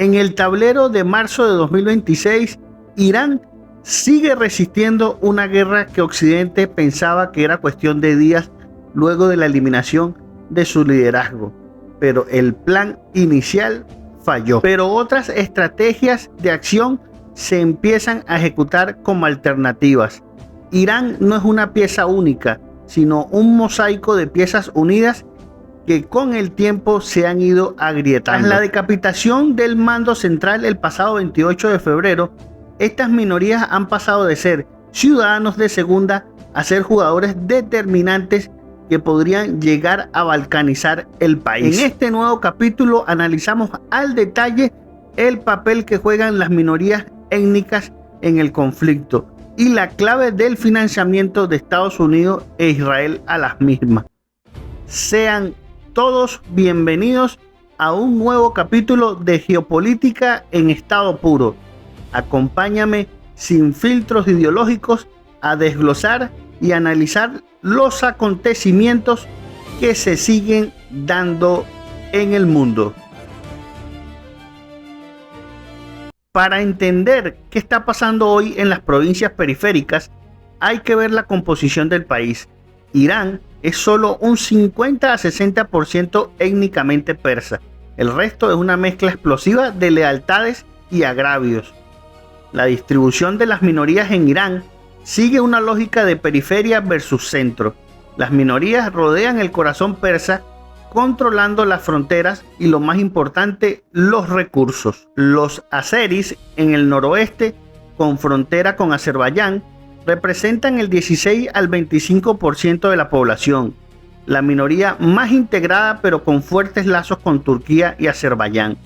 En el tablero de marzo de 2026, Irán sigue resistiendo una guerra que Occidente pensaba que era cuestión de días luego de la eliminación de su liderazgo. Pero el plan inicial falló. Pero otras estrategias de acción se empiezan a ejecutar como alternativas. Irán no es una pieza única, sino un mosaico de piezas unidas que con el tiempo se han ido agrietando. Tras la decapitación del mando central el pasado 28 de febrero, estas minorías han pasado de ser ciudadanos de segunda a ser jugadores determinantes que podrían llegar a balcanizar el país. En este nuevo capítulo analizamos al detalle el papel que juegan las minorías étnicas en el conflicto y la clave del financiamiento de Estados Unidos e Israel a las mismas. Sean todos bienvenidos a un nuevo capítulo de Geopolítica en estado puro. Acompáñame sin filtros ideológicos a desglosar y analizar los acontecimientos que se siguen dando en el mundo. Para entender qué está pasando hoy en las provincias periféricas, hay que ver la composición del país. Irán es solo un 50 a 60% étnicamente persa. El resto es una mezcla explosiva de lealtades y agravios. La distribución de las minorías en Irán sigue una lógica de periferia versus centro. Las minorías rodean el corazón persa, controlando las fronteras y, lo más importante, los recursos. Los azeris en el noroeste, con frontera con Azerbaiyán, representan el 16 al 25% de la población, la minoría más integrada pero con fuertes lazos con Turquía y Azerbaiyán.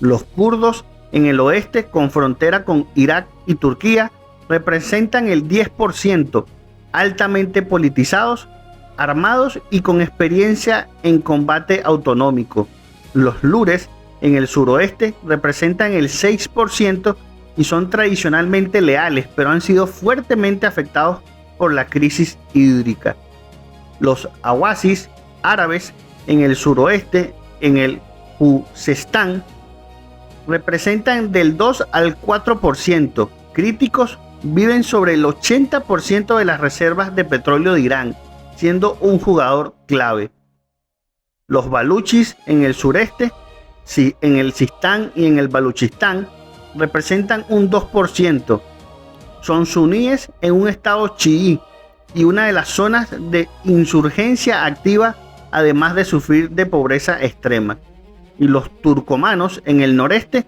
Los kurdos en el oeste, con frontera con Irak y Turquía, representan el 10%, altamente politizados, armados y con experiencia en combate autonómico. Los lures en el suroeste representan el 6% y son tradicionalmente leales, pero han sido fuertemente afectados por la crisis hídrica. Los awasis árabes en el suroeste, en el Khuzestán, representan del 2 al 4%. Críticos viven sobre el 80% de las reservas de petróleo de Irán, siendo un jugador clave. Los baluchis en el sureste, en el Sistán y en el Baluchistán, representan un 2%. Son suníes en un estado chií y una de las zonas de insurgencia activa, además de sufrir de pobreza extrema. Y los turcomanos en el noreste,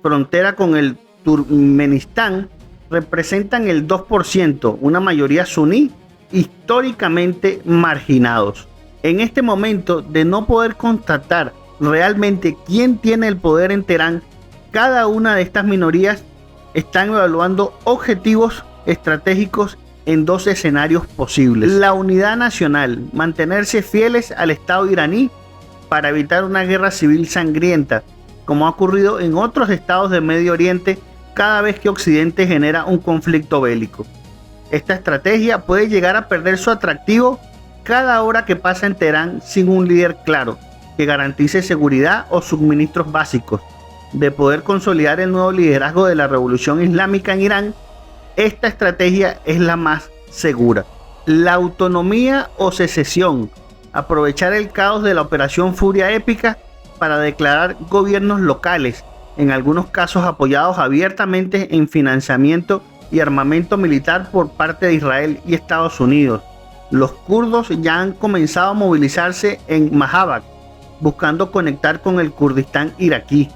frontera con el Turkmenistán, representan el 2%, una mayoría suní, históricamente marginados. En este momento de no poder constatar realmente quién tiene el poder en Teherán, cada una de estas minorías están evaluando objetivos estratégicos en dos escenarios posibles. La unidad nacional, mantenerse fieles al Estado iraní para evitar una guerra civil sangrienta, como ha ocurrido en otros estados de Medio Oriente cada vez que Occidente genera un conflicto bélico. Esta estrategia puede llegar a perder su atractivo cada hora que pasa en Teherán sin un líder claro que garantice seguridad o suministros básicos. De poder consolidar el nuevo liderazgo de la revolución islámica en Irán, esta estrategia es la más segura. La autonomía o secesión, aprovechar el caos de la operación Furia Épica para declarar gobiernos locales, en algunos casos apoyados abiertamente en financiamiento y armamento militar por parte de Israel y Estados Unidos. Los kurdos ya han comenzado a movilizarse en Mahabad, buscando conectar con el Kurdistán iraquí.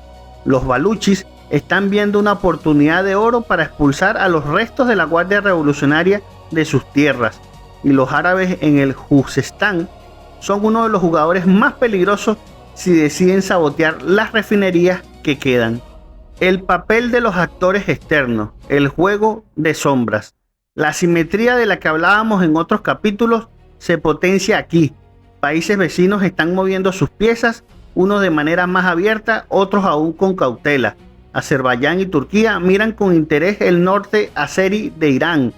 Los baluchis están viendo una oportunidad de oro para expulsar a los restos de la Guardia Revolucionaria de sus tierras, y los árabes en el Khuzestán son uno de los jugadores más peligrosos si deciden sabotear las refinerías que quedan. El papel de los actores externos, el juego de sombras. La simetría de la que hablábamos en otros capítulos se potencia aquí. Países vecinos están moviendo sus piezas, unos de manera más abierta, otros aún con cautela. Azerbaiyán y Turquía miran con interés el norte azeri de Irán.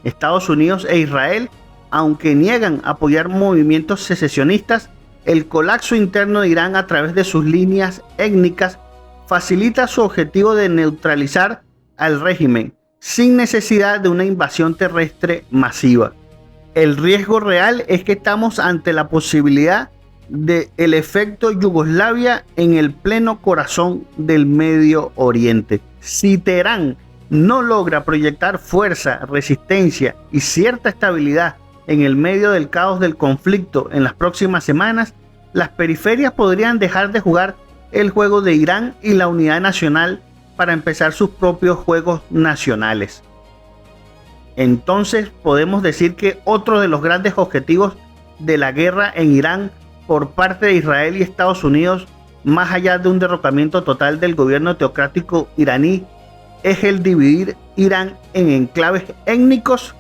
Estados Unidos e Israel, aunque niegan apoyar movimientos secesionistas, el colapso interno de Irán a través de sus líneas étnicas facilita su objetivo de neutralizar al régimen sin necesidad de una invasión terrestre masiva. El riesgo real es que estamos ante la posibilidad del efecto Yugoslavia en el pleno corazón del Medio Oriente. Si Teherán no logra proyectar fuerza, resistencia y cierta estabilidad en el medio del caos del conflicto en las próximas semanas, las periferias podrían dejar de jugar el juego de Irán y la unidad nacional para empezar sus propios juegos nacionales. Entonces podemos decir que otro de los grandes objetivos de la guerra en Irán por parte de Israel y Estados Unidos, más allá de un derrocamiento total del gobierno teocrático iraní, es el dividir Irán en enclaves étnicos.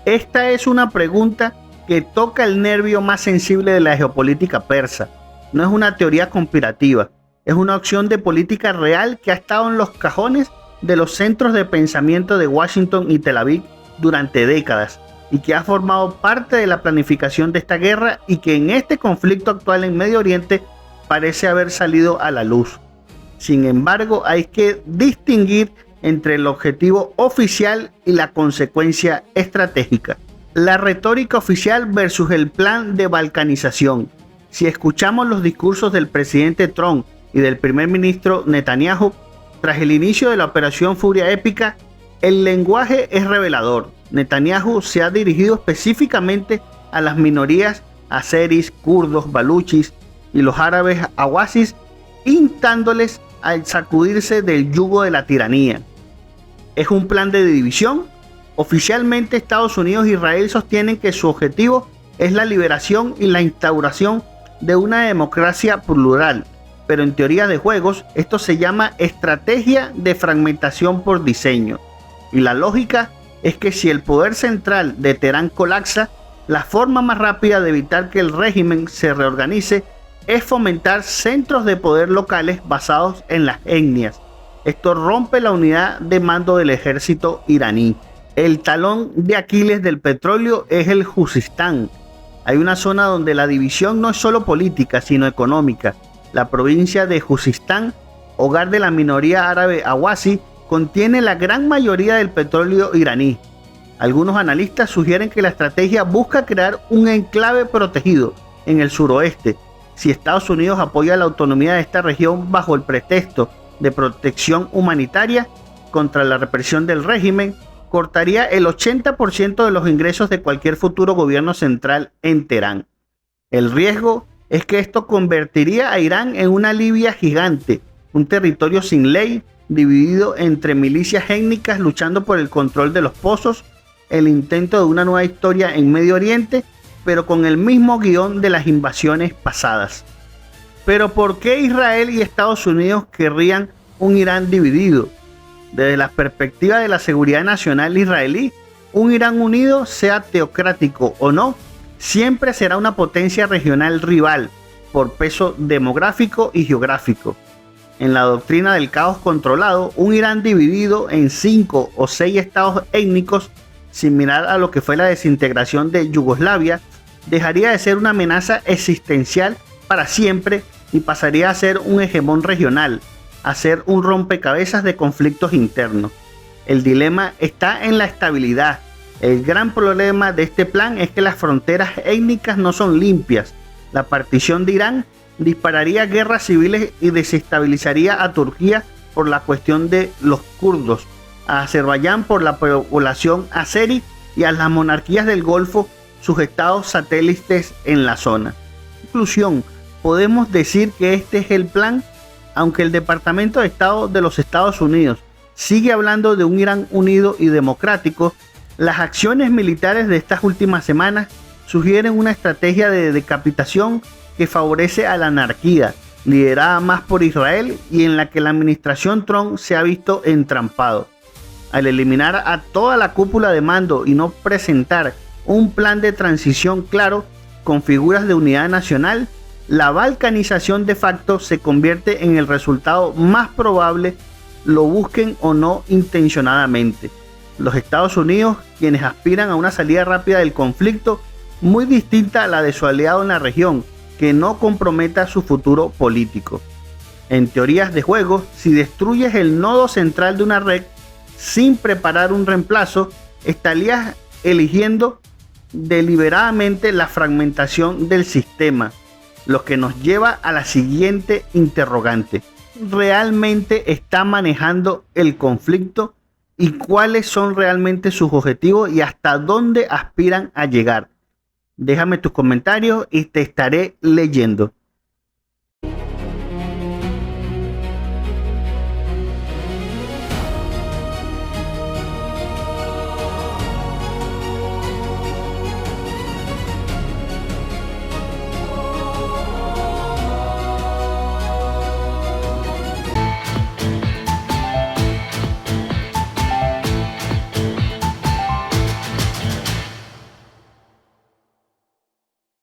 Esta es una pregunta que toca el nervio más sensible de la geopolítica persa. No es una teoría conspirativa, es una opción de política real que ha estado en los cajones de los centros de pensamiento de Washington y Tel Aviv durante décadas y que ha formado parte de la planificación de esta guerra y que en este conflicto actual en Medio Oriente parece haber salido a la luz. Sin embargo, hay que distinguir entre el objetivo oficial y la consecuencia estratégica. La retórica oficial versus el plan de balcanización. Si escuchamos los discursos del presidente Trump y del primer ministro Netanyahu tras el inicio de la operación Furia Épica, el lenguaje es revelador. Netanyahu se ha dirigido específicamente a las minorías azeris, kurdos, baluchis y los árabes awazis, instándoles a sacudirse del yugo de la tiranía. ¿Es un plan de división? Oficialmente Estados Unidos e Israel sostienen que su objetivo es la liberación y la instauración de una democracia plural, pero en teoría de juegos esto se llama estrategia de fragmentación por diseño. Y la lógica es que si el poder central de Teherán colapsa, la forma más rápida de evitar que el régimen se reorganice es fomentar centros de poder locales basados en las etnias. Esto rompe la unidad de mando del ejército iraní. El talón de Aquiles del petróleo es el Juzistán. Hay una zona donde la división no es solo política, sino económica. La provincia de Juzistán, hogar de la minoría árabe awazi, contiene la gran mayoría del petróleo iraní. Algunos analistas sugieren que la estrategia busca crear un enclave protegido en el suroeste. Si Estados Unidos apoya la autonomía de esta región bajo el pretexto de protección humanitaria contra la represión del régimen, cortaría el 80% de los ingresos de cualquier futuro gobierno central en Teherán. El riesgo es que esto convertiría a Irán en una Libia gigante, un territorio sin ley, dividido entre milicias étnicas luchando por el control de los pozos, el intento de una nueva historia en Medio Oriente, pero con el mismo guión de las invasiones pasadas. Pero ¿por qué Israel y Estados Unidos querrían un Irán dividido? Desde la perspectiva de la seguridad nacional israelí, un Irán unido, sea teocrático o no, siempre será una potencia regional rival por peso demográfico y geográfico. En la doctrina del caos controlado, un Irán dividido en 5 o 6 estados étnicos, similar a lo que fue la desintegración de Yugoslavia, dejaría de ser una amenaza existencial para siempre y pasaría a ser un hegemón regional, a ser un rompecabezas de conflictos internos. El dilema está en la estabilidad. El gran problema de este plan es que las fronteras étnicas no son limpias. La partición de Irán dispararía guerras civiles y desestabilizaría a Turquía por la cuestión de los kurdos, a Azerbaiyán por la población azerí y a las monarquías del Golfo, sus estados satélites en la zona. Conclusión, podemos decir que este es el plan, aunque el Departamento de Estado de los Estados Unidos sigue hablando de un Irán unido y democrático. Las acciones militares de estas últimas semanas sugieren una estrategia de decapitación que favorece a la anarquía, liderada más por Israel y en la que la administración Trump se ha visto entrampado. Al eliminar a toda la cúpula de mando y no presentar un plan de transición claro con figuras de unidad nacional, la balcanización de facto se convierte en el resultado más probable, lo busquen o no intencionadamente. Los Estados Unidos, quienes aspiran a una salida rápida del conflicto, muy distinta a la de su aliado en la región, que no comprometa su futuro político. En teorías de juego, si destruyes el nodo central de una red sin preparar un reemplazo, estarías eligiendo deliberadamente la fragmentación del sistema, lo que nos lleva a la siguiente interrogante. ¿Realmente está manejando el conflicto? ¿Y cuáles son realmente sus objetivos y hasta dónde aspiran a llegar? Déjame tus comentarios y te estaré leyendo.